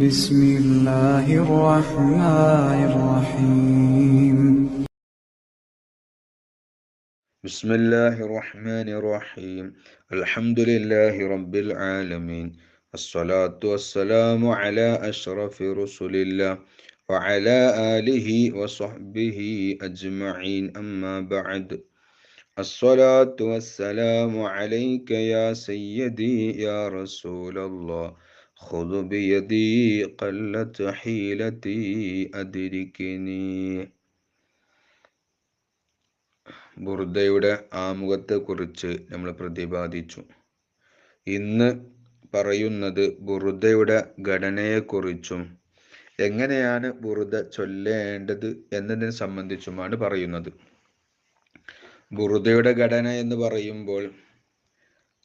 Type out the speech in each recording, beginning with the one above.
بسم الله الرحمن الرحيم بسم الله الرحمن الرحيم الحمد لله رب العالمين الصلاة والسلام على أشرف رسل الله وعلى آله وصحبه أجمعين أما بعد الصلاة والسلام عليك يا سيدي يا رسول الله خذ بيدي قلت حيلتي أدركني. ബുർദയുടെ ആമുഖത്തെക്കുറിച്ച് നമ്മൾ പ്രതിപാദിച്ചു. ഇന്ന് പറയുന്നത് ബുർദയുടെ ഘടനയെക്കുറിച്ചും എങ്ങനെയാണ് ബുർദ ചൊല്ലേണ്ടത് എന്നതിനെ സംബന്ധിച്ചുമാണ് പറയുന്നത്. ബുർദയുടെ ഘടന എന്ന് പറയുമ്പോൾ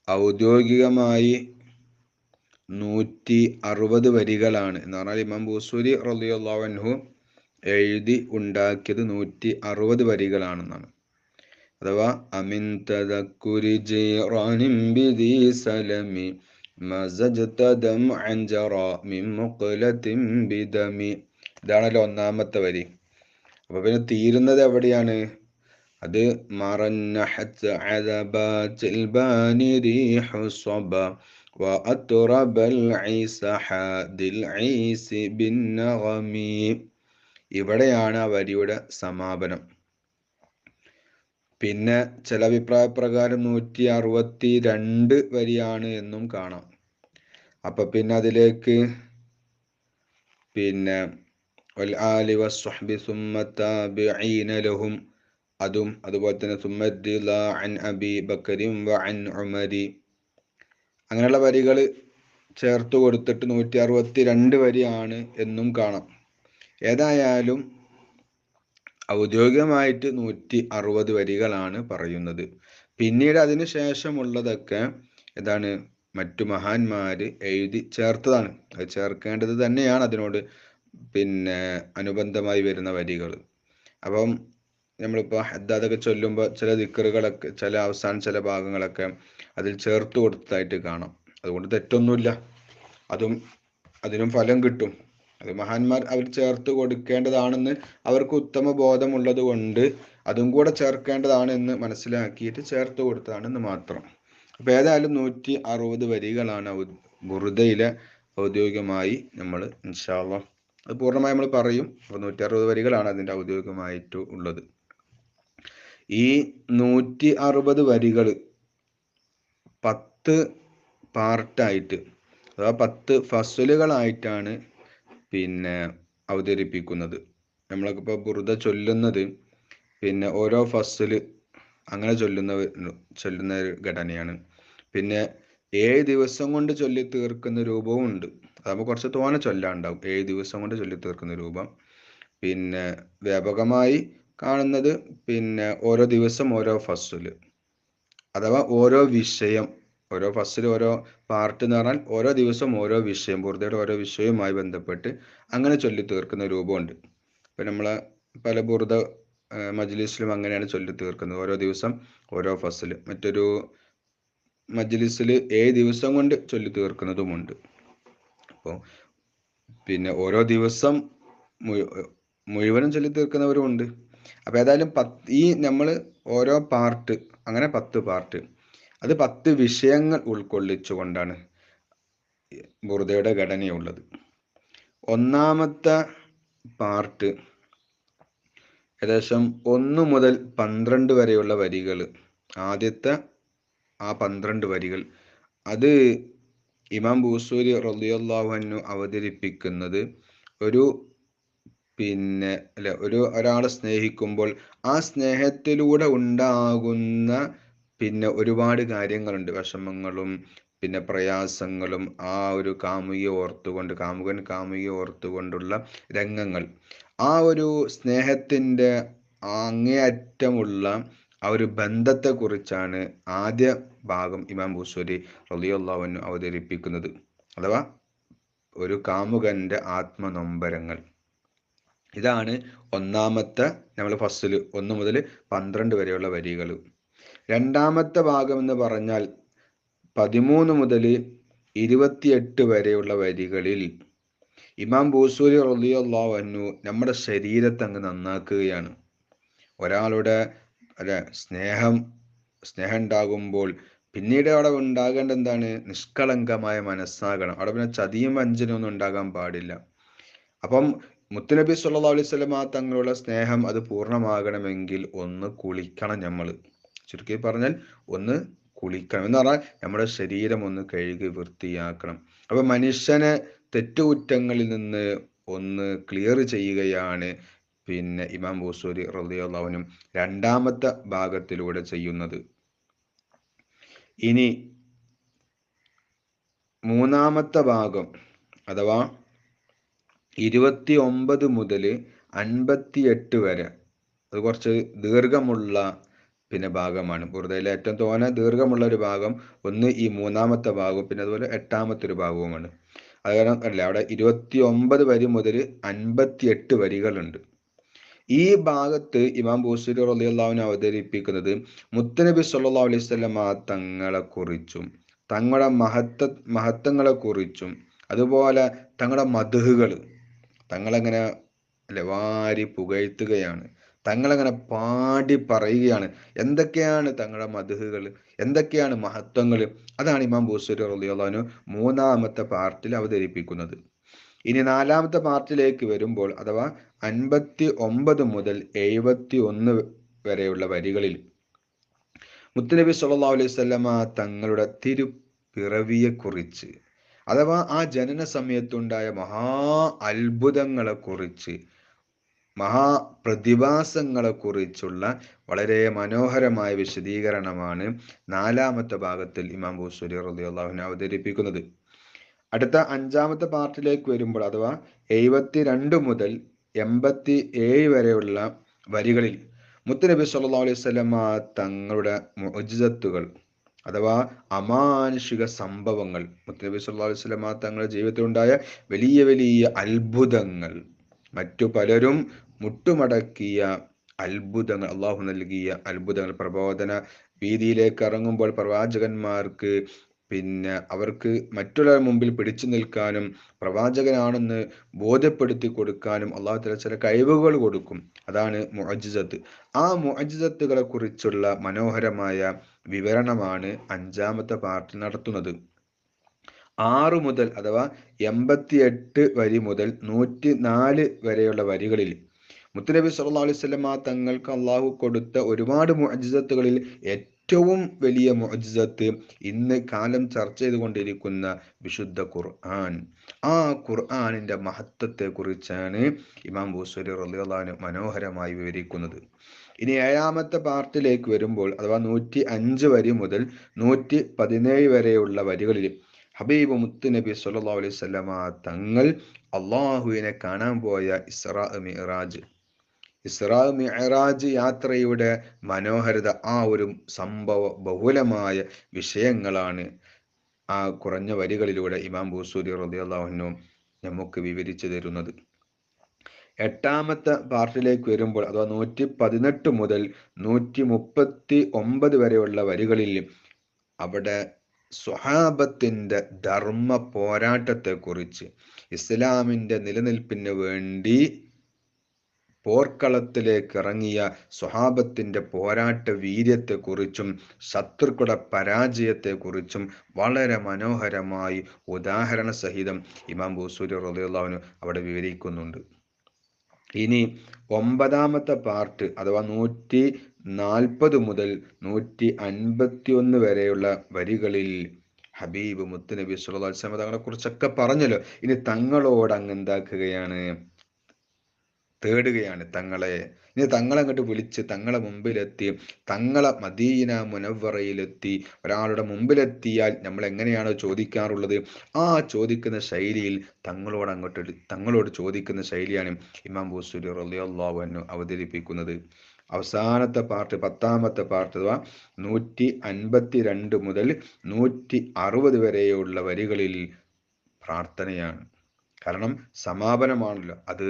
ഔദ്യോഗികമായി 160 വരികളാണ്. എന്ന് പറഞ്ഞാൽ ഇമാം ബൂസൂരി റളിയല്ലാഹു അൻഹു എഴുതി ഉണ്ടാക്കിയത് 160 വരികളാണെന്നാണ്. അഥവാ അമിൻ തദക്കുരി ജീറാനിൻ ബിദി സലമി മസജ്തദം അൻജറ മിൻ മുഖലത്തിൻ ബിദമി. ഇതാണല്ലോ ഒന്നാമത്തെ വരി. അപ്പൊ പിന്നെ തീരുന്നത് എവിടെയാണ്? അത് മറന്നഹത് അദബാതിൽ ബാനി റീഹു സബ വഅത്റബൽ ഐസഹദിൽ ഐസി ബിൻ നഗമി. ഇവിടെയാണ് ആ വരിയുടെ സമാപനം. പിന്നെ ചില അഭിപ്രായ പ്രകാരം 162 വരിയാണ് എന്നും കാണാം. അപ്പൊ പിന്നെ അതിലേക്ക് പിന്നെ വൽ ആലി വസ്സുഹ്ബി സുമ്മ താബിഈന ലഹും അതും അതുപോലെ തന്നെ സുമ്മദ്ദില അൻ അബി ബക്കറിൻ വ അൻ ഉമരി അങ്ങനെയുള്ള വരികൾ ചേർത്ത് കൊടുത്തിട്ട് 162 വരിയാണ് എന്നും കാണാം. ഏതായാലും ഔദ്യോഗികമായിട്ട് 160 വരികളാണ് പറയുന്നത്. പിന്നീട് അതിന് ശേഷമുള്ളതൊക്കെ എന്താണ്, മറ്റു മഹാന്മാര് എഴുതി ചേർത്തതാണ്. അത് ചേർക്കേണ്ടത് തന്നെയാണ് അതിനോട് പിന്നെ അനുബന്ധമായി വരുന്ന വരികൾ. അപ്പം നമ്മളിപ്പോൾ ഹദ്ദാദൊക്കെ ചൊല്ലുമ്പോൾ ചില ദിക്റുകളൊക്കെ ചില അവസാന ചില ഭാഗങ്ങളൊക്കെ അതിൽ ചേർത്ത് കൊടുത്തതായിട്ട് കാണാം. അതുകൊണ്ട് തെറ്റൊന്നുമില്ല, അതിനും ഫലം കിട്ടും. അത് മഹാന്മാർ അവർ ചേർത്ത് കൊടുക്കേണ്ടതാണെന്ന് അവർക്ക് ഉത്തമ ബോധമുള്ളത് കൊണ്ട് അതും കൂടെ ചേർക്കേണ്ടതാണ് എന്ന് മനസ്സിലാക്കിയിട്ട് ചേർത്ത് കൊടുത്തതാണെന്ന് മാത്രം. അപ്പൊ ഏതായാലും 160 വരികളാണ് ബുർദയിലെ ഔദ്യോഗികമായി നമ്മൾ ഇൻഷാ അല്ലാഹ് അത് പൂർണ്ണമായി നമ്മൾ പറയും. അപ്പൊ 160 വരികളാണ് അതിൻ്റെ ഔദ്യോഗികമായിട്ട് ഉള്ളത്. ഈ 160 വരികൾ 10 പാർട്ടായിട്ട് അഥവാ 10 ഫസ്ലുകളായിട്ടാണ് പിന്നെ അവതരിപ്പിക്കുന്നത്. നമ്മളൊക്കെ ഇപ്പോൾ ബുർദ ചൊല്ലുന്നത് പിന്നെ ഓരോ ഫസ്ല് അങ്ങനെ ചൊല്ലുന്ന ഒരു ഘടനയാണ്. പിന്നെ 7 ദിവസം കൊണ്ട് ചൊല്ലി തീർക്കുന്ന രൂപവും ഉണ്ട്. അതാകുമ്പോൾ കുറച്ച് തോനെ ചൊല്ലാണ്ടാവും. 7 ദിവസം കൊണ്ട് ചൊല്ലി തീർക്കുന്ന രൂപം. പിന്നെ വ്യാപകമായി കാണുന്നത് പിന്നെ ഓരോ ദിവസം ഓരോ ഫസ്ല് അഥവാ ഓരോ വിഷയം, ഓരോ ഫസ്റ്റിൽ ഓരോ പാർട്ട് എന്ന് പറഞ്ഞാൽ ഓരോ ദിവസം ഓരോ വിഷയം, ബുർദയുടെ ഓരോ വിഷയവുമായി ബന്ധപ്പെട്ട് അങ്ങനെ ചൊല്ലി തീർക്കുന്ന രൂപമുണ്ട്. ഇപ്പം നമ്മളെ പല ബുർദ മജ്ലിസിലും അങ്ങനെയാണ് ചൊല്ലി തീർക്കുന്നത്. ഓരോ ദിവസം ഓരോ ഫസ്ല്. മറ്റൊരു മജ്ലിസിൽ 7 ദിവസം കൊണ്ട് ചൊല്ലി തീർക്കുന്നതുമുണ്ട്. അപ്പോൾ പിന്നെ ഓരോ ദിവസം മുഴുവനും ചൊല്ലി തീർക്കുന്നവരുമുണ്ട്. അപ്പോൾ ഏതായാലും ഈ നമ്മൾ ഓരോ പാർട്ട് അങ്ങനെ 10 പാർട്ട്, അത് 10 വിഷയങ്ങൾ ഉൾക്കൊള്ളിച്ചുകൊണ്ടാണ് ബുർദയുടെ ഘടനയുള്ളത്. ഒന്നാമത്തെ പാർട്ട് ഏകദേശം 1 മുതൽ 12 വരെയുള്ള വരികൾ, ആദ്യത്തെ ആ 12 വരികൾ അത് ഇമാം ബൂസൂരി റളിയല്ലാഹു അൻഹു അവതരിപ്പിക്കുന്നത് ഒരാളെ സ്നേഹിക്കുമ്പോൾ ആ സ്നേഹത്തിലൂടെ ഉണ്ടാകുന്ന പിന്നെ ഒരുപാട് കാര്യങ്ങളുണ്ട്, വിഷമങ്ങളും പിന്നെ പ്രയാസങ്ങളും. ആ ഒരു കാമുകൻ കാമുകിയെ ഓർത്തുകൊണ്ടുള്ള രംഗങ്ങൾ, ആ ഒരു സ്നേഹത്തിൻ്റെ അങ്ങേയറ്റമുള്ള ആ ഒരു ബന്ധത്തെക്കുറിച്ചാണ് ആദ്യ ഭാഗം ഇമാം ബൂസൂരി റളിയല്ലാഹു അൻഹു അവതരിപ്പിക്കുന്നത്. അഥവാ ഒരു കാമുകന്റെ ആത്മനൊമ്പരങ്ങൾ. ഇതാണ് ഒന്നാമത്തെ നമ്മൾ ഫസ്ല് 1 മുതൽ 12 വരെയുള്ള വരികൾ. രണ്ടാമത്തെ ഭാഗം എന്ന് പറഞ്ഞാൽ 13 മുതൽ 28 വരെയുള്ള വരികളിൽ ഇമാം ബൂസൂരി റളിയല്ലാഹു അൻഹു നമ്മുടെ ശരീരത്തെ അങ്ങ് നന്നാക്കുകയാണ്. ഒരാളുടെ അല്ലെ സ്നേഹം ഉണ്ടാകുമ്പോൾ പിന്നീട് അവിടെ ഉണ്ടാകേണ്ട എന്താണ്? നിഷ്കളങ്കമായ മനസ്സാകണം. അവിടെ പിന്നെ ചതിയും വഞ്ചനയും ഒന്നും ഉണ്ടാകാൻ പാടില്ല. അപ്പം മുത്തുനബി സല്ലല്ലാഹു അലൈഹി വസല്ലമ തങ്ങളുടെ സ്നേഹം അത് പൂർണ്ണമാകണമെങ്കിൽ ഒന്ന് കുളിക്കണം. നമ്മൾ ചുരുക്കി പറഞ്ഞാൽ ഒന്ന് കുളിക്കണം എന്ന് പറഞ്ഞാൽ നമ്മുടെ ശരീരം ഒന്ന് കഴുകി വൃത്തിയാക്കണം. അപ്പൊ മനുഷ്യനെ തെറ്റുകുറ്റങ്ങളിൽ നിന്ന് ഒന്ന് ക്ലിയർ ചെയ്യുകയാണ് പിന്നെ ഇമാം ബൂസൂരി റളിയല്ലാഹു അൻഹു രണ്ടാമത്തെ ഭാഗത്തിലൂടെ ചെയ്യുന്നത്. ഇനി മൂന്നാമത്തെ ഭാഗം അഥവാ 29 മുതൽ 58 വരെ, അത് കുറച്ച് ദീർഘമുള്ള പിന്നെ ഭാഗമാണ്. ബുർദയിലെ ഏറ്റവും തോനെ ദീർഘമുള്ള ഒരു ഭാഗം ഒന്ന് ഈ മൂന്നാമത്തെ ഭാഗവും പിന്നെ അതുപോലെ 8ാമത്തെ ഒരു ഭാഗവുമാണ്. അത് കാരണം അല്ല, അവിടെ 29 വരി മുതൽ 58 വരികളുണ്ട്. ഈ ഭാഗത്ത് ഇമാം ബൂസൂരി റളിയല്ലാഹു അൻഹു അവതരിപ്പിക്കുന്നത് മുത്തുനബി സല്ലല്ലാഹു അലൈഹി വസല്ലമ തങ്ങളെ കുറിച്ചും തങ്ങളുടെ മഹത്വങ്ങളെ കുറിച്ചും അതുപോലെ തങ്ങളുടെ മദ്ഹുകൾ, തങ്ങളെങ്ങനെ അല്ലെ വാരി പുകഴ്ത്തുകയാണ്, തങ്ങളെങ്ങനെ പാടി പറയുകയാണ്. എന്തൊക്കെയാണ് തങ്ങളുടെ മദ്ഹുകൾ, എന്തൊക്കെയാണ് മഹത്വങ്ങൾ, അതാണ് ഇമാം ബൂസൂരി റളിയല്ലാഹു അൻഹു മൂന്നാമത്തെ പാർട്ടിൽ അവതരിപ്പിക്കുന്നത്. ഇനി നാലാമത്തെ പാർട്ടിലേക്ക് വരുമ്പോൾ അഥവാ 59 മുതൽ 71 വരെയുള്ള വരികളിൽ മുത്തുനബി സല്ലല്ലാഹു അലൈഹി വസല്ലമ തങ്ങളുടെ തിരുപ്പിറവിയെക്കുറിച്ച് അഥവാ ആ ജനന സമയത്തുണ്ടായ മഹാ അത്ഭുതങ്ങളെക്കുറിച്ച്, മഹാപ്രതിഭാസങ്ങളെക്കുറിച്ചുള്ള വളരെ മനോഹരമായ വിശദീകരണമാണ് നാലാമത്തെ ഭാഗത്തിൽ ഇമാം ബൂസൂരി റളിയല്ലാഹു അൻഹു അവതരിപ്പിക്കുന്നത്. അടുത്ത 5ാമത്തെ പാർട്ടിലേക്ക് വരുമ്പോൾ അഥവാ 72 മുതൽ 87 വരെയുള്ള വരികളിൽ മുത്തുനബി സല്ലല്ലാഹു അലൈഹി വസല്ലമ തങ്ങളുടെ മുഅ്ജിസത്തുകൾ അഥവാ അമാനുഷിക സംഭവങ്ങൾ, മുത്തുനബി സല്ലല്ലാഹു അലൈഹി വസല്ലമ തങ്ങളുടെ ജീവിതത്തിലുണ്ടായ വലിയ വലിയ അത്ഭുതങ്ങൾ, മറ്റു പലരും മുട്ടുമടക്കിയ അത്ഭുതങ്ങൾ, അള്ളാഹു നൽകിയ അത്ഭുതങ്ങൾ, പ്രബോധന വീതിയിലേക്ക് ഇറങ്ങുമ്പോൾ പ്രവാചകന്മാർക്ക് പിന്നെ അവർക്ക് മറ്റുള്ളവരുടെ മുമ്പിൽ പിടിച്ചു നിൽക്കാനും പ്രവാചകനാണെന്ന് ബോധ്യപ്പെടുത്തി കൊടുക്കാനും അള്ളാഹു തആല ചില കഴിവുകൾ കൊടുക്കും. അതാണ് മുഅ്ജിസത്ത്. ആ മുഅ്ജിസത്തുകളെ കുറിച്ചുള്ള മനോഹരമായ വിവരണമാണ് 5ാമത്തെ പാർട്ടിൽ നടത്തുന്നത്. 6 മുതൽ അഥവാ 88 വരി മുതൽ 104 വരെയുള്ള വരികളിൽ മുത്തുനബി സല്ലല്ലാഹു അലൈഹി വസല്ലമ തങ്ങൾക്ക് അള്ളാഹു കൊടുത്ത ഒരുപാട് മുഅ്ജിസത്തുകളിൽ ഏറ്റവും വലിയ മുഅ്ജിസത്ത് ഇന്ന് കാലം ചർച്ച ചെയ്തുകൊണ്ടിരിക്കുന്ന വിശുദ്ധ ഖുർആൻ. ആ ഖുർആനിന്റെ മഹത്വത്തെ കുറിച്ചാണ് ഇമാം ബൂസൂരി റളിയല്ലാഹു അൻഹു മനോഹരമായി വിവരിക്കുന്നത്. ഇനി 7ാമത്തെ പാർട്ടിലേക്ക് വരുമ്പോൾ അഥവാ 105 വരി മുതൽ 117 വരെയുള്ള വരികളിൽ ഹബീബ് മുത്തുനബി സല്ലല്ലാഹു അലൈഹി വസല്ലമ തങ്ങൾ അള്ളാഹുവിനെ കാണാൻ പോയ ഇസ്രാ മിഅ്റാജ് യാത്രയുടെ മനോഹരത, ആ ഒരു സംഭവ ബഹുലമായ വിഷയങ്ങളാണ് ആ കുറഞ്ഞ വരികളിലൂടെ ഇമാം ബൂസൂരി റളിയല്ലാഹു അൻഹു നമുക്ക് വിവരിച്ചു തരുന്നത്. 8ാമത്തെ പാർട്ടിലേക്ക് വരുമ്പോൾ അഥവാ 118 മുതൽ 139 വരെയുള്ള വരികളിൽ അവിടെ സ്വഹാബത്തിന്റെ ധർമ്മ പോരാട്ടത്തെക്കുറിച്ച്, ഇസ്ലാമിന്റെ നിലനിൽപ്പിന് വേണ്ടി പോർക്കളത്തിലേക്ക് ഇറങ്ങിയ സ്വഹാബത്തിന്റെ പോരാട്ട വീര്യത്തെക്കുറിച്ചും ശത്രുക്കളുടെ പരാജയത്തെക്കുറിച്ചും വളരെ മനോഹരമായി ഉദാഹരണ സഹിതം ഇമാം ബൂസൂരി റളിയല്ലാഹു അൻഹു അവിടെ വിവരിക്കുന്നുണ്ട്. ഇനി 9ാമത്തെ പാർട്ട് അഥവാ 140 മുതൽ 151 വരെയുള്ള വരികളിൽ ഹബീബ് മുത്തുനബി സല്ലല്ലാഹു അലൈഹി വസല്ലം തങ്ങളെ കുറിച്ചൊക്കെ പറഞ്ഞല്ലോ. ഇനി തങ്ങളോട് അങ്ങ് എന്താക്കുകയാണ്, തേടുകയാണ് തങ്ങളെ. ഇനി തങ്ങളെ അങ്ങോട്ട് വിളിച്ച് തങ്ങളെ മുമ്പിലെത്തി, തങ്ങളെ മദീന മുനവ്വറയിലെത്തി. ഒരാളുടെ മുമ്പിലെത്തിയാൽ നമ്മൾ എങ്ങനെയാണോ ചോദിക്കാറുള്ളത്, ആ ചോദിക്കുന്ന ശൈലിയിൽ തങ്ങളോട് ചോദിക്കുന്ന ശൈലിയാണ് ഇമാം ബൂസൂരി റളിയല്ലാഹു അൻഹു അവതരിപ്പിക്കുന്നത്. അവസാനത്തെ പാർട്ട് 10ാമത്തെ പാർട്ട് അഥവാ 152 മുതൽ 160 വരെയുള്ള വരികളിൽ പ്രാർത്ഥനയാണ്. കാരണം സമാപനമാണല്ലോ അത്.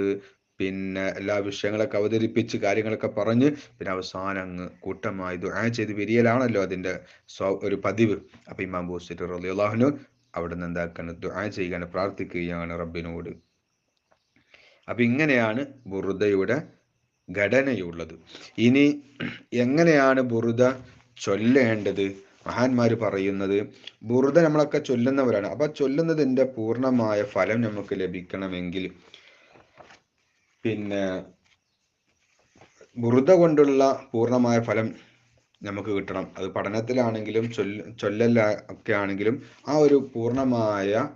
പിന്നെ എല്ലാ വിഷയങ്ങളൊക്കെ അവതരിപ്പിച്ച് കാര്യങ്ങളൊക്കെ പറഞ്ഞ് പിന്നെ അവസാനം അങ്ങ് കൂട്ടമായി ദുആ ചെയ്ത് പിരിയലാണല്ലോ അതിന്റെ ഒരു പതിവ്. അപ്പൊ ഇമാം ബൂസൂരി റളിയല്ലാഹു അൻഹു അവിടെ നിന്ന് എന്താക്കാണ്, ദുആ ചെയ്യുകയാണ്, പ്രാർത്ഥിക്കുകയാണ് റബ്ബിനോട്. അപ്പം ഇങ്ങനെയാണ് ബുറുദയുടെ ഘടനയുള്ളത്. ഇനി എങ്ങനെയാണ് ബുറുദ ചൊല്ലേണ്ടത്? മഹാന്മാർ പറയുന്നത്, ബുറുദ നമ്മളൊക്കെ ചൊല്ലുന്നവരാണ്. അപ്പം ചൊല്ലുന്നതിൻ്റെ പൂർണ്ണമായ ഫലം നമുക്ക് ലഭിക്കണമെങ്കിൽ പിന്നെ ബുറുദ കൊണ്ടുള്ള പൂർണ്ണമായ ഫലം നമുക്ക് കിട്ടണം. അത് പഠനത്തിലാണെങ്കിലും ചൊല്ലല്ല ഒക്കെ ആണെങ്കിലും ആ ഒരു പൂർണ്ണമായ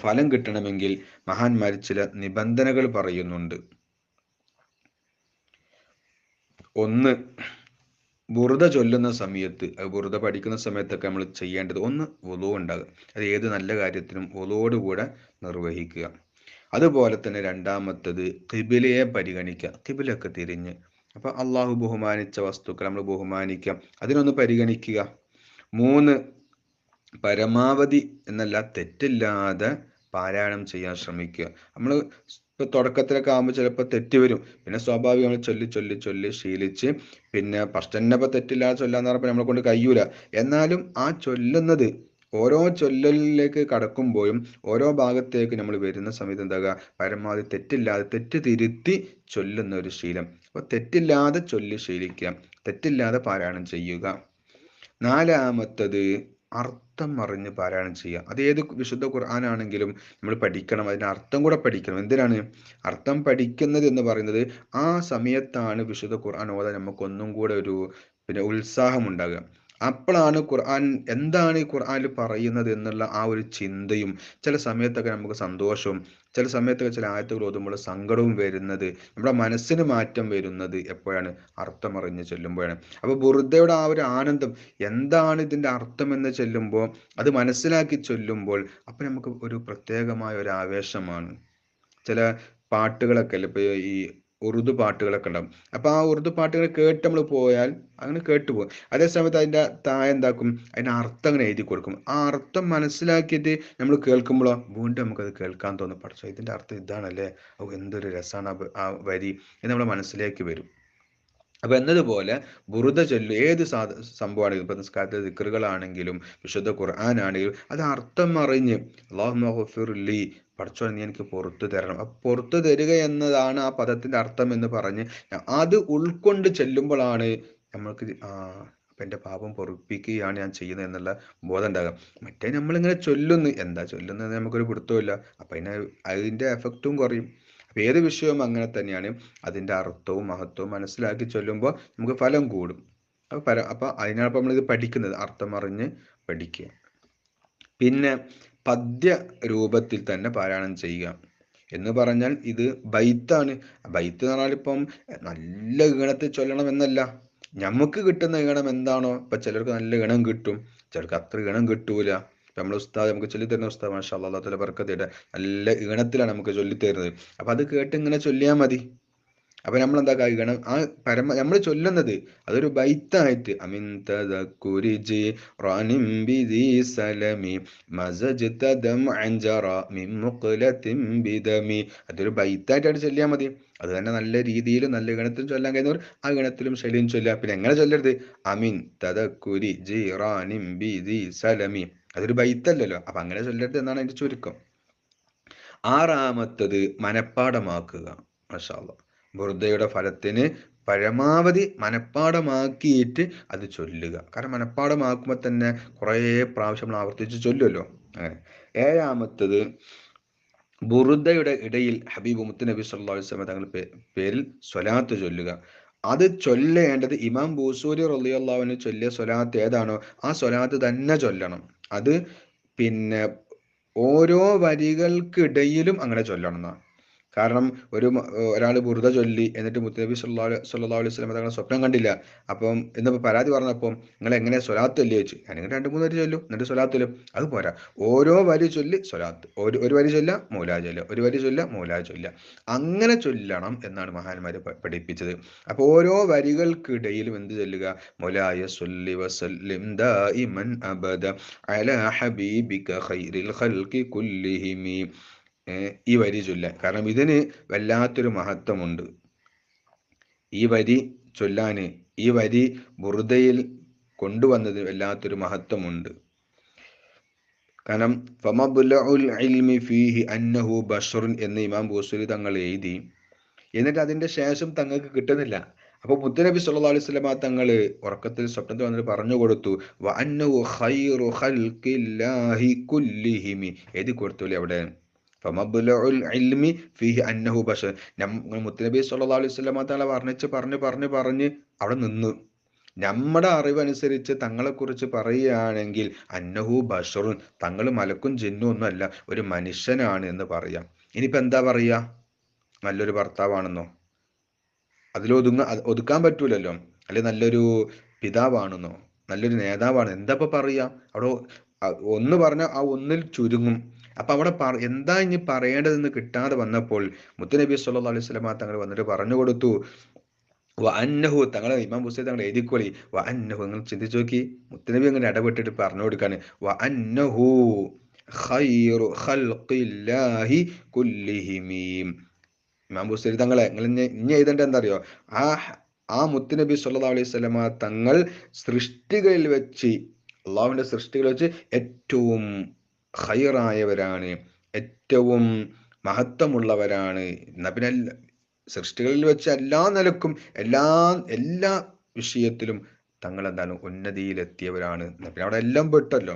ഫലം കിട്ടണമെങ്കിൽ മഹാന്മാർ ചില നിബന്ധനകൾ പറയുന്നുണ്ട്. ഒന്ന്, ബുറുദ ചൊല്ലുന്ന സമയത്ത്, ബുറുദ പഠിക്കുന്ന സമയത്തൊക്കെ നമ്മൾ ചെയ്യേണ്ടത്, ഒന്ന് വുളു ഉണ്ടാകുക. അത് ഏത് നല്ല കാര്യത്തിനും വുളുവോടുകൂടെ നിർവഹിക്കുക. അതുപോലെ തന്നെ രണ്ടാമത്തത് ഖിബിലയെ പരിഗണിക്കുക. ഖിബിലൊക്കെ തിരിഞ്ഞ്, അപ്പം അള്ളാഹു ബഹുമാനിച്ച വസ്തുക്കൾ നമ്മൾ ബഹുമാനിക്കാം, അതിനൊന്ന് പരിഗണിക്കുക. 3, പരമാവധി എന്നല്ല തെറ്റില്ലാതെ പാരായണം ചെയ്യാൻ ശ്രമിക്കുക. നമ്മൾ ഇപ്പോൾ തുടക്കത്തിലൊക്കെ ആകുമ്പോൾ ചിലപ്പോൾ തെറ്റ് വരും. പിന്നെ സ്വാഭാവികം നമ്മൾ ചൊല്ലി ചൊല്ലി ചൊല്ലി ശീലിച്ച് ഫസ്റ്റ് തന്നെ ഇപ്പോൾ തെറ്റില്ലാതെ ചൊല്ലാന്ന് പറഞ്ഞപ്പോൾ നമ്മളെ കൊണ്ട് കഴിയൂല. എന്നാലും ആ ചൊല്ലുന്നത് ഓരോ ചൊല്ലലിലേക്ക് കടക്കുമ്പോഴും ഓരോ ഭാഗത്തേക്ക് നമ്മൾ വരുന്ന സമയത്ത് എന്താകുക, പരമാവധി തെറ്റില്ലാതെ തെറ്റ് തിരുത്തി ചൊല്ലുന്ന ഒരു ശീലം. അപ്പോൾ തെറ്റില്ലാതെ ചൊല്ലി ശീലിക്കുക, തെറ്റില്ലാതെ പാരായണം ചെയ്യുക. 4-മത്തത് അർത്ഥം അറിഞ്ഞ് പാരായണം ചെയ്യുക. അത് ഏത് വിശുദ്ധ ഖുർആനാണെങ്കിലും നമ്മൾ പഠിക്കണം, അതിൻ്റെ അർത്ഥം കൂടെ പഠിക്കണം. എന്തിനാണ് അർത്ഥം പഠിക്കുന്നത് എന്ന് പറയുന്നത്? ആ സമയത്താണ് വിശുദ്ധ ഖുർആൻ ഓതാൻ നമുക്കൊന്നും കൂടെ ഒരു ഉത്സാഹം ഉണ്ടാകുക. അപ്പോഴാണ് ഖുർആൻ എന്താണ് ഈ ഖുർആനിൽ പറയുന്നത് എന്നുള്ള ആ ഒരു ചിന്തയും, ചില സമയത്തൊക്കെ നമുക്ക് സന്തോഷവും, ചില സമയത്തൊക്കെ ചില ആയത്തുകൾ ഓതുമ്പോൾ സങ്കടവും വരുന്നത്, നമ്മുടെ മനസ്സിന് മാറ്റം വരുന്നത് എപ്പോഴാണ്? അർത്ഥമറിഞ്ഞ് ചൊല്ലുമ്പോഴാണ്. അപ്പോൾ ബുറുദയുടെ ആ ഒരു ആനന്ദം, എന്താണ് ഇതിൻ്റെ അർത്ഥം എന്ന് ചൊല്ലുമ്പോൾ, അത് മനസ്സിലാക്കി ചൊല്ലുമ്പോൾ, അപ്പം നമുക്ക് ഒരു പ്രത്യേകമായ ഒരു ആവേശമാണ്. ചില പാട്ടുകളൊക്കെ അല്ലേ, ഇപ്പോൾ ഈ ഉറുദു പാട്ടുകളൊക്കെ ഉണ്ടാവും. അപ്പോൾ ആ ഉറുദു പാട്ടുകൾ കേട്ട് നമ്മൾ പോയാൽ അങ്ങനെ കേട്ടുപോകും. അതേസമയത്ത് അതിൻ്റെ താഴെ എന്താക്കും, അതിൻ്റെ അർത്ഥം അങ്ങനെ എഴുതി കൊടുക്കും. ആ അർത്ഥം മനസ്സിലാക്കിയിട്ട് നമ്മൾ കേൾക്കുമ്പോഴോ വീണ്ടും നമുക്കത് കേൾക്കാൻ തോന്നും. പഠിച്ചോ, ഇതിൻ്റെ അർത്ഥം ഇതാണല്ലേ, ഓ എന്തൊരു രസമാണ് ആ വരി എന്ന് നമ്മുടെ മനസ്സിലേക്ക് വരും. അപ്പം എന്നതുപോലെ ബുറുദ ചൊല്ലു ഏത് സംഭവമാണെങ്കിലും, ഇപ്പം നിസ്കാരത്തിലെ ദിക്റുകളാണെങ്കിലും വിശുദ്ധ ഖുർആനാണെങ്കിലും, അത് അർത്ഥം അറിഞ്ഞ് അല്ലാഹുമ്മ ഗഫിർലി, പടച്ചോനെ നീ എനിക്ക് പുറത്തു തരണം, അപ്പം പുറത്തു തരിക എന്നതാണ് ആ പദത്തിൻ്റെ അർത്ഥം എന്ന് പറഞ്ഞ് അത് ഉൾക്കൊണ്ട് ചെല്ലുമ്പോഴാണ് നമ്മൾക്ക് അപ്പം എൻ്റെ പാപം പൊറുപ്പിക്കുകയാണ് ഞാൻ ചെയ്യുന്നത് എന്നുള്ള ബോധം ഉണ്ടാകുക. മറ്റേ നമ്മളിങ്ങനെ ചൊല്ലുന്നു, എന്താ ചൊല്ലുന്നത് നമുക്കൊരു പിടുത്തമില്ല. അപ്പം അതിൻ്റെ എഫക്റ്റും കുറയും. അപ്പം ഏത് വിഷയവും അങ്ങനെ തന്നെയാണ്, അതിൻ്റെ അർത്ഥവും മഹത്വവും മനസ്സിലാക്കി ചൊല്ലുമ്പോൾ നമുക്ക് ഫലം കൂടും. അപ്പം അതിനാണ് നമ്മളിത് പഠിക്കുന്നത്, അർത്ഥം അറിഞ്ഞ് പഠിക്കുക. പിന്നെ പദ്യ രൂപത്തിൽ തന്നെ പാരായണം ചെയ്യുക എന്ന് പറഞ്ഞാൽ ഇത് ബൈത്താണ്. ബൈത്ത് എന്ന് പറഞ്ഞാൽ ഇപ്പം നല്ല ഈണത്തിൽ ചൊല്ലണം എന്നല്ല, നമുക്ക് കിട്ടുന്ന ഈണം എന്താണോ. ഇപ്പം ചിലർക്ക് നല്ല ഈണം കിട്ടും, ചിലർക്ക് അത്ര ഈണം കിട്ടൂല. ഇപ്പം നമ്മൾ ഉസ്താദ് നമുക്ക് ചൊല്ലിത്തരുന്ന ഉസ്താദ് മാഷാ അല്ലാഹ്, അല്ലാഹു തആല ബർക്കത്ത് ചെയ്യട്ടെ, നല്ല ഈണത്തിലാണ് നമുക്ക് ചൊല്ലിത്തരുന്നത്. അപ്പം അത് കേട്ട് ഇങ്ങനെ ചൊല്ലിയാൽ മതി. അപ്പം നമ്മൾ എന്താ കഴിക്കണം, ആ നമ്മൾ ചൊല്ലുന്നത് അതൊരു ബൈത്തായിട്ട് അമിൻ തദക്കുരി ജിറാനിൻ ബിദി സലമി മസജ്ത ദംഅൻ ജറ മിൻ മുഖ്ലത്തിൻ ബിദമി, അതൊരു ബൈത്തായിട്ടാണ് ചൊല്ലിയാൽ മതി. അത് തന്നെ നല്ല രീതിയിൽ നല്ല ഗണത്തിലും ചൊല്ലാൻ കഴിയുന്നവർ ആ ഗണത്തിലും ശൈലിയും ചൊല്ലുക. പിന്നെ എങ്ങനെ ചൊല്ലരുത്? അമിൻ തദക്കുരി ജിറാനിൻ ബിദി സലമി, അതൊരു ബൈത്തല്ലല്ലോ, അപ്പം അങ്ങനെ ചൊല്ലരുത് എന്നാണ് അതിൻ്റെ ചുരുക്കം. 6-മത്തത് മനഃപ്പാടമാക്കുക. മാഷാ അല്ലാഹ്, ബുറുദയുടെ ഫലത്തിന് പരമാവധി മനഃപ്പാടമാക്കിയിട്ട് അത് ചൊല്ലുക. കാരണം മനഃപ്പാടമാക്കുമ്പോൾ തന്നെ കുറേ പ്രാവശ്യം നമ്മൾ ആവർത്തിച്ച് ചൊല്ലുമല്ലോ. അങ്ങനെ 7-മത്തത് ബുറുദയുടെ ഇടയിൽ ഹബീബ് മുത്തുനബി സല്ലല്ലാഹു അലൈഹി വസല്ലം തങ്ങളുടെ പേരിൽ സ്വലാത്ത് ചൊല്ലുക. അത് ചൊല്ലേണ്ടത് ഇമാം ബൂസൂരി റളിയല്ലാഹു അൻഹു ചൊല്ലിയ സ്വലാത്ത് ഏതാണോ ആ സ്വലാത്ത് തന്നെ ചൊല്ലണം. അത് ഓരോ വരികൾക്കിടയിലും അങ്ങനെ ചൊല്ലണം എന്നാണ്. കാരണം ഒരാൾ ബുറുദ ചൊല്ലി എന്നിട്ട് മുത്തനബി സല്ലല്ലാഹു അലൈഹി വസല്ലം തങ്ങളെ സ്വപ്നം കണ്ടില്ല. അപ്പം എന്നിപ്പോൾ പരാതി പറഞ്ഞപ്പോൾ നിങ്ങൾ എങ്ങനെ സ്വലാത്ത് ചൊല്ലി വെച്ച്, ഞാനിങ്ങനെ 2-3 വരി ചൊല്ലും എന്നിട്ട് സ്വലാത്ത് ചൊല്ലും. അത് പോരാ, ഓരോ വരി ചൊല്ലി സ്വലാത്ത്, ഒരു വരി ചൊല്ല മൗലാ ചൊല്ല, ഒരു വരി ചൊല്ല മൗലാ ചൊല്ല, അങ്ങനെ ചൊല്ലണം എന്നാണ് മഹാന്മാർ പഠിപ്പിച്ചത്. അപ്പോൾ ഓരോ വരികൾക്കിടയിലും എന്ത് ചൊല്ലുക? മൗലായ സ്വല്ലി വസല്ലിം ദായിമൻ അബദ അലാ ഹബീബിക ഖൈറിൽ ഖൽഖി കുല്ലിഹിമി, ഈ വരി ചൊല്ലാൻ. കാരണം ഇതിന് വല്ലാത്തൊരു മഹത്വമുണ്ട്. ഈ വരി ചൊല്ലാൻ, ഈ വരി ബുറുദയിൽ കൊണ്ടുവന്നതിന് വല്ലാത്തൊരു മഹത്വമുണ്ട്. കാരണം ഫമബ്ലഉൽ ഇൽമി ഫീഹി അന്നഹു ബശറുൻ എന്ന് ഇമാം ബൂസരി തങ്ങൾ എഴുതി. എന്നിട്ട് അതിന്റെ ശേഷം തങ്ങൾക്ക് കിട്ടുന്നില്ല. അപ്പൊ മുത്തുനബി സല്ലല്ലാഹു അലൈഹി വസല്ലമ തങ്ങൾ ഉറക്കത്തിൽ സ്വപ്നത്തിൽ വന്നിട്ട് പറഞ്ഞു കൊടുത്തു, വ അന്നഹു ഖൈറു ഖൽഖില്ലാഹി കുല്ലിഹിമി, എഴുതി കൊടുത്തു അവിടെ ഫമബ്ലഉൽ ഇൽമി ഫീഹി അന്നഹു ബശർ. മുത്തുനബി സല്ലല്ലാഹു അലൈഹി വസല്ലമ തങ്ങൾ പറഞ്ഞ് അവിടെ നിന്നു. നമ്മുടെ അറിവനുസരിച്ച് തങ്ങളെക്കുറിച്ച് പറയുകയാണെങ്കിൽ അന്നഹു ബഷറുൻ, തങ്ങൾ മലക്കും ജിന്നും ഒന്നുമല്ല, ഒരു മനുഷ്യനാണ് എന്ന് പറയാം. ഇനിയിപ്പോൾ എന്താ പറയുക? നല്ലൊരു ഭർത്താവാണെന്നോ? ഒതുക്കാൻ പറ്റൂലല്ലോ. അല്ലെ നല്ലൊരു പിതാവാണെന്നോ, നല്ലൊരു നേതാവാണ്, എന്താ ഇപ്പൊ പറയാ? അവിടെ ഒന്ന് പറഞ്ഞാൽ ആ ഒന്നിൽ ചുരുങ്ങും. അപ്പൊ അവിടെ എന്താ ഇനി പറയേണ്ടതെന്ന് കിട്ടാതെ വന്നപ്പോൾ മുത്തുനബി സല്ലല്ലാഹു അലൈഹി വസല്ലമ തങ്ങൾ വന്നിട്ട് പറഞ്ഞു കൊടുത്തു, വ അന്നഹു, തങ്ങളെ ഇമാം ബുസ്രി തങ്ങൾ എഴുതിക്കോളി, വ അന്നഹു, നിങ്ങൾ ചിന്തിച്ചു നോക്കി, മുത്തുനബി അങ്ങനെ ഇടപെട്ടിട്ട് പറഞ്ഞു കൊടുക്കാണ്, വ അന്നഹു ഖൈറു ഖൽഖില്ലാഹി കുല്ലിഹിമി. ഇമാം ബുസ്രി തങ്ങളെ നിങ്ങൾ ഇനി എഴുതേണ്ട എന്താ അറിയോ? ആ മുത്തുനബി സല്ലല്ലാഹു അലൈഹി വസല്ലമ തങ്ങൾ സൃഷ്ടികളിൽ വെച്ച്, അള്ളാഹുവിന്റെ സൃഷ്ടികളിൽ വെച്ച് ഏറ്റവും ഖൈറായവരാണ്, ഏറ്റവും മഹത്വമുള്ളവരാണ്. എന്നാ പിന്നെ സൃഷ്ടികളിൽ വെച്ച് എല്ലാ നിലക്കും എല്ലാ വിഷയത്തിലും തങ്ങൾ എന്താണ് ഉന്നതിയിലെത്തിയവരാണ്. പിന്നെ അവിടെ എല്ലാം പെട്ടല്ലോ.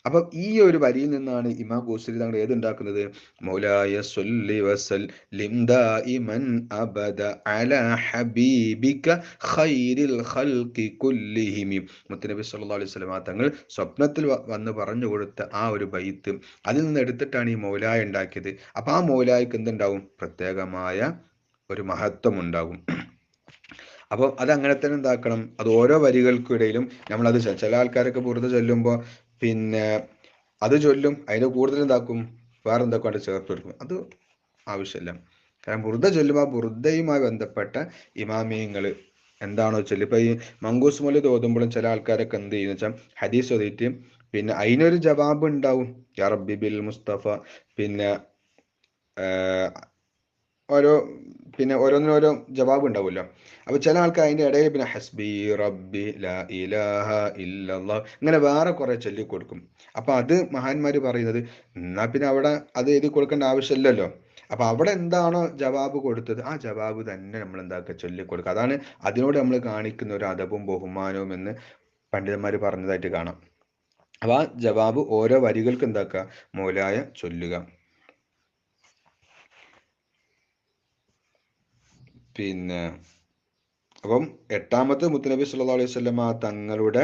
അപ്പൊ ഈ ഒരു വരിയിൽ നിന്നാണ് ഇമാം ബൂസരി തങ്ങൾ ഏതുണ്ടാക്കുന്നത്? മൗലായ സ്വല്ലി വസല്ലിം ദായിമൻ അബദ അലാ ഹബീബിക ഖൈരിൽ ഖൽഖി കുല്ലിഹിം. മുത്തുനബി സല്ലല്ലാഹു അലൈഹി വസല്ലം തങ്ങൾ സ്വപ്നത്തിൽ വന്ന് പറഞ്ഞു കൊടുത്ത ആ ഒരു ബൈത്ത്, അതിൽ നിന്ന് എടുത്തിട്ടാണ് ഈ മൗലായ ഉണ്ടാക്കിയത്. അപ്പൊ ആ മൗലായ്ക്ക് എന്തുണ്ടാവും? പ്രത്യേകമായ ഒരു മഹത്വം ഉണ്ടാകും. അപ്പോൾ അത് അങ്ങനെ തന്നെ എന്താക്കണം, അത് ഓരോ വരികൾക്കിടയിലും നമ്മളത് ചില ആൾക്കാരൊക്കെ ബുർദ ചൊല്ലുമ്പോൾ പിന്നെ അത് ചൊല്ലും, അതിന് കൂടുതൽ എന്താക്കും, വേറെ എന്തൊക്കെ കൊണ്ട് ചേർത്ത് കൊടുക്കും. അത് ആവശ്യമില്ല. കാരണം ബുർദ ചൊല്ലുമ്പോൾ ആ ബുർദയുമായി ബന്ധപ്പെട്ട ഇമാമിയങ്ങൾ എന്താണോ ചൊല്ലും. ഇപ്പൊ ഈ മങ്കൂസ് മൗലിദ് ഓതുമ്പോഴും ചില ആൾക്കാരൊക്കെ എന്ത് ചെയ്യുന്ന വെച്ചാൽ ഹദീസ് ഓതിയിട്ട് പിന്നെ അതിനൊരു ജവാബ് ഉണ്ടാവും, യാ റബ്ബി ബിൽ മുസ്തഫ, പിന്നെ ഓരോന്നിനും ഓരോ ജവാബ് ഉണ്ടാവുമല്ലോ. അപ്പൊ ചില ആൾക്കാർ അതിന്റെ ഇടയിൽ പിന്നെ ഹസ്ബി റബ്ബി ലാ ഇലാഹ ഇല്ലല്ലാഹ് ഇങ്ങനെ വേറെ കുറെ ചൊല്ലിക്കൊടുക്കും. അപ്പൊ അത് മഹാന്മാര് പറയുന്നത്, എന്നാ പിന്നെ അവിടെ അത് എഴുതി കൊടുക്കേണ്ട ആവശ്യമില്ലല്ലോ. അപ്പൊ അവിടെ എന്താണോ ജവാബ് കൊടുത്തത് ആ ജവാബ് തന്നെ നമ്മൾ എന്താക്കുക, ചൊല്ലിക്കൊടുക്കുക. അതാണ് അതിനോട് നമ്മൾ കാണിക്കുന്ന ഒരു അദബും ബഹുമാനവും എന്ന് പണ്ഡിതന്മാർ പറഞ്ഞതായിട്ട് കാണാം. അപ്പൊ ആ ജവാബ് ഓരോ വരികൾക്ക് എന്താക്കുക, മൗലായ ചൊല്ലുക. പിന്നെ അപ്പം എട്ടാമത്തെ മുത്തുനബി സല്ലല്ലാഹു അലൈഹി വസല്ലമ തങ്ങളുടെ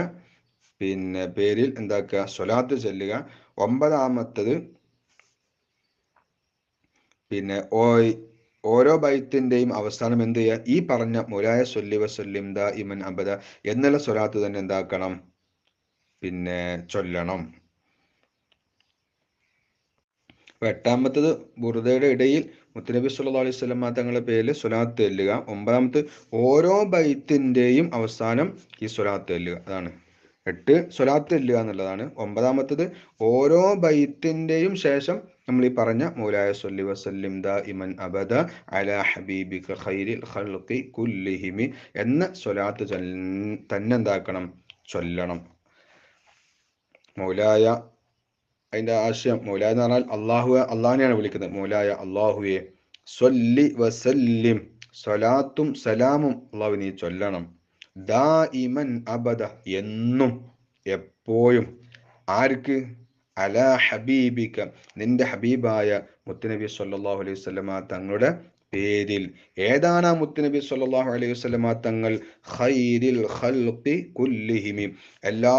പിന്നെ പേരിൽ എന്താക്കുക, സ്വലാത്ത് ചൊല്ലുക. ഒമ്പതാമത്തത് പിന്നെ ഓരോ ബൈത്തിന്റെയും അവസാനം എന്ത് ചെയ്യുക, ഈ പറഞ്ഞ മൗലായ സ്വല്ലി വസല്ലിം ദായിമൻ അബദ എന്നുള്ള സ്വലാത്ത് തന്നെ എന്താക്കണം, പിന്നെ ചൊല്ലണം. അപ്പൊ എട്ടാമത്തത് ബുർദയുടെ ഇടയിൽ മുത്തുനബി സല്ലല്ലാഹു അലൈഹി വസല്ലം തങ്ങളുടെ പേരിൽ സ്വലാത്ത് ചൊല്ലുക. ഒമ്പതാമത് ഓരോ ബൈത്തിന്റെയും അവസാനം ഈ സ്വലാത്ത് ചൊല്ലുക. അതാണ് 8 സ്വലാത്ത് ചൊല്ലുക എന്നുള്ളതാണ്. ഒമ്പതാമത്തത് ഓരോ ബൈത്തിന്റെയും ശേഷം നമ്മൾ ഈ പറഞ്ഞ മൗലായ സ്വല്ലി വസല്ലിം ദായിമൻ അബദ അലാ ഹബീബിക ഖൈരിൽ ഖൽഖി കുല്ലിഹിം എന്ന സ്വലാത്ത് തന്നെ എന്താക്കണം, ചൊല്ലണം. മൗലായ, അതിന്റെ ആശയം, മൗലായ എന്ന് പറഞ്ഞാൽ അള്ളാഹിനെയാണ് വിളിക്കുന്നത്. മൗലായ അള്ളാഹുവെ സ്വല്ലി വസല്ലിം, സ്വലാത്തും സലാമും അള്ളാഹു നീ ചൊല്ലണം, ദായിമൻ അബദ എന്നും എപ്പോഴും, ആർക്ക്, അലാ ഹബീബിക നിന്റെ ഹബീബായ മുത്തുനബി സല്ലല്ലാഹു അലൈഹി വസല്ലമ തങ്ങളുടെ പേരിൽ. ഏതാണ് ആ മുത്തുനബി സല്ലല്ലാഹു അലൈഹി വസല്ലമ തങ്ങൾ? ഖൈരിൽ ഖൽഖി കുല്ലിഹിം, എല്ലാ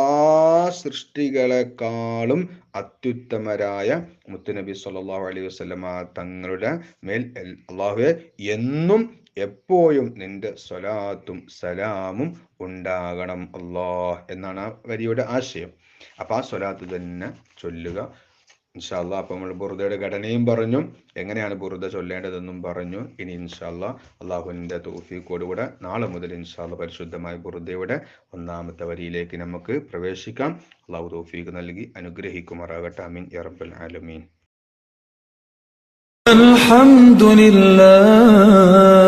സൃഷ്ടികളെക്കാളും അത്യുത്തമരായ മുത്തുനബി സല്ലല്ലാഹു അലൈഹി വസല്ലമ തങ്ങളുടെ മേൽ അല്ലാഹുവേ എന്നും എപ്പോഴും നിന്റെ സ്വലാത്തും സലാമും ഉണ്ടാകണം അല്ലാഹ് എന്നാണ് ആ വരിയുടെ ആശയം. അപ്പൊ ആ സ്വലാത്ത് തന്നെ ചൊല്ലുക ഇൻഷാ അല്ലാഹ്. അപ്പൊ നമ്മൾ ബുർദയുടെ ഘടനയും പറഞ്ഞു, എങ്ങനെയാണ് ബുർദ ചൊല്ലേണ്ടതെന്നും പറഞ്ഞു. ഇനി ഇൻഷാ അല്ലാഹ് അള്ളാഹുവിന്റെ തൗഫീഖോടുകൂടെ നാളെ മുതൽ ഇൻഷാ അല്ലാഹ് പരിശുദ്ധമായ ബുർദയുടെ ഒന്നാമത്തെ വരിയിലേക്ക് നമുക്ക് പ്രവേശിക്കാം. അള്ളാഹു തൗഫീഖ് നൽകി അനുഗ്രഹിക്കുമാറാകട്ടെ. ആമീൻ യാ റബ്ബൽ ആലമീൻ. الحمد لله